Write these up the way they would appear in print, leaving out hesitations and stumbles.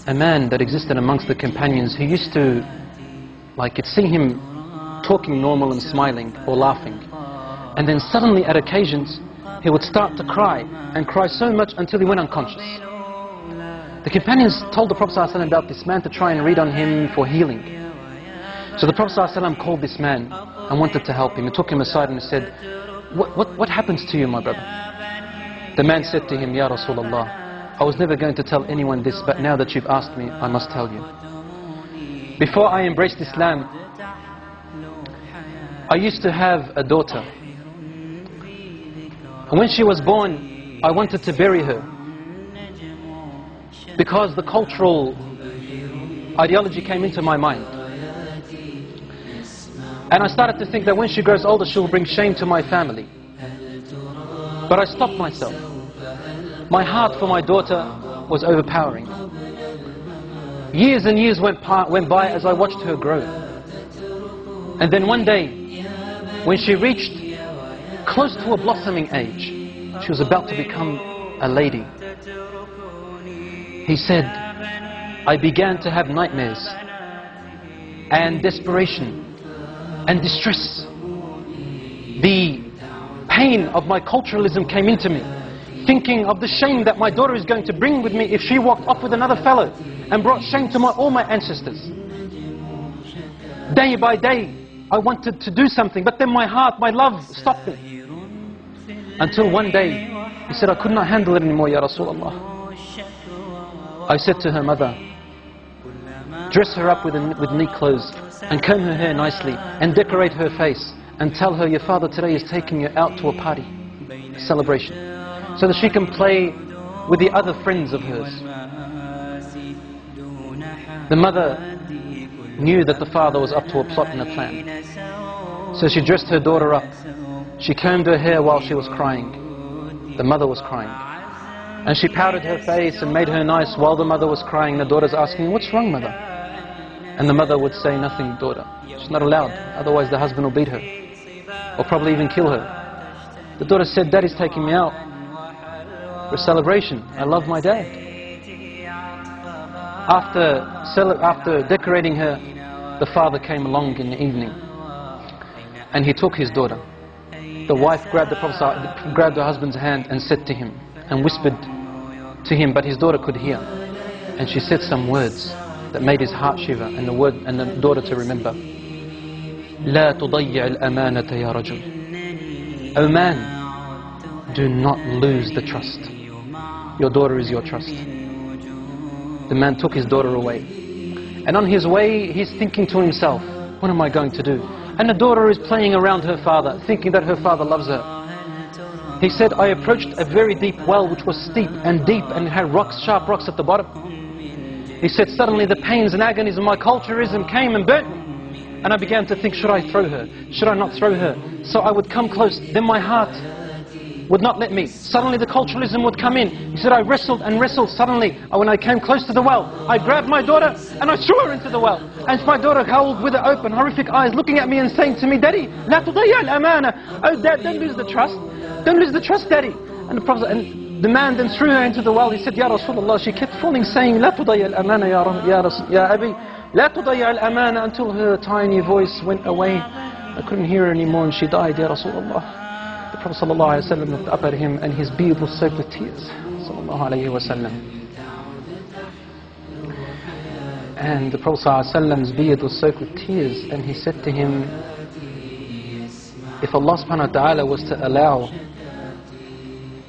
a man that existed amongst the companions, he used to, you'd see him talking normal and smiling or laughing, and then suddenly at occasions he would start to cry, and cry so much until he went unconscious. The companions told the Prophet ﷺ about this man to try and read on him for healing. So the Prophet ﷺ called this man and wanted to help him. He took him aside and said, what happens to you, my brother? The man said to him, Ya Rasulullah, I was never going to tell anyone this, but now that you've asked me, I must tell you. Before I embraced Islam, I used to have a daughter. And when she was born, I wanted to bury her, because the cultural ideology came into my mind. And I started to think that when she grows older, she will bring shame to my family. But I stopped myself. My heart for my daughter was overpowering. Years and years went by as I watched her grow. And then one day, when she reached close to a blossoming age, she was about to become a lady. He said, I began to have nightmares and desperation and distress. The pain of my culturalism came into me, thinking of the shame that my daughter is going to bring with me if she walked off with another fellow and brought shame to all my ancestors. Day by day, I wanted to do something, but then my heart, my love stopped me. Until one day, he said, I could not handle it anymore, Ya Rasulullah. I said to her mother, dress her up with neat clothes and comb her hair nicely and decorate her face and tell her your father today is taking you out to a party, a celebration, so that she can play with the other friends of hers. The mother knew that the father was up to a plot and a plan. So she dressed her daughter up. She combed her hair while she was crying. The mother was crying. And she powdered her face and made her nice while the mother was crying. The daughter's asking, what's wrong, mother? And the mother would say, nothing, daughter. She's not allowed, otherwise the husband will beat her, or probably even kill her. The daughter said, Daddy's taking me out for a celebration. I love my dad. After decorating her, the father came along in the evening, and he took his daughter. The wife grabbed her husband's hand and said to him, and whispered to him, but his daughter could hear. And she said some words that made his heart shiver, and the daughter to remember. لا تضيع الأمانة يا رجل. O man, do not lose the trust. Your daughter is your trust. The man took his daughter away. And on his way, he's thinking to himself, what am I going to do? And the daughter is playing around her father, thinking that her father loves her. He said, I approached a very deep well which was steep and deep and had rocks, sharp rocks at the bottom. He said, suddenly the pains and agonies of my culturism came and burnt me. And I began to think, should I throw her? Should I not throw her? So I would come close, then my heart would not let me. Suddenly the culturalism would come in. He said, I wrestled and wrestled. Suddenly, when I came close to the well, I grabbed my daughter and I threw her into the well. And my daughter held with her open, horrific eyes, looking at me and saying to me, Daddy, لا تضيع الأمانة. Oh, Dad, don't lose the trust. Don't lose the trust, Daddy. And the man then threw her into the well. He said, Ya Rasulullah. She kept falling, saying, لا تضيع الأمانة يا أبي. لا تضيع الأمانة, until her tiny voice went away. I couldn't hear her anymore and she died, Ya Rasulullah. The Prophet ﷺ looked up at him and his beard was soaked with tears. And the Prophet ﷺ's beard was soaked with tears, and he said to him, if Allah subhanahu wa ta'ala was to allow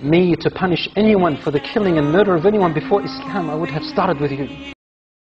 me to punish anyone for the killing and murder of anyone before Islam, I would have started with you.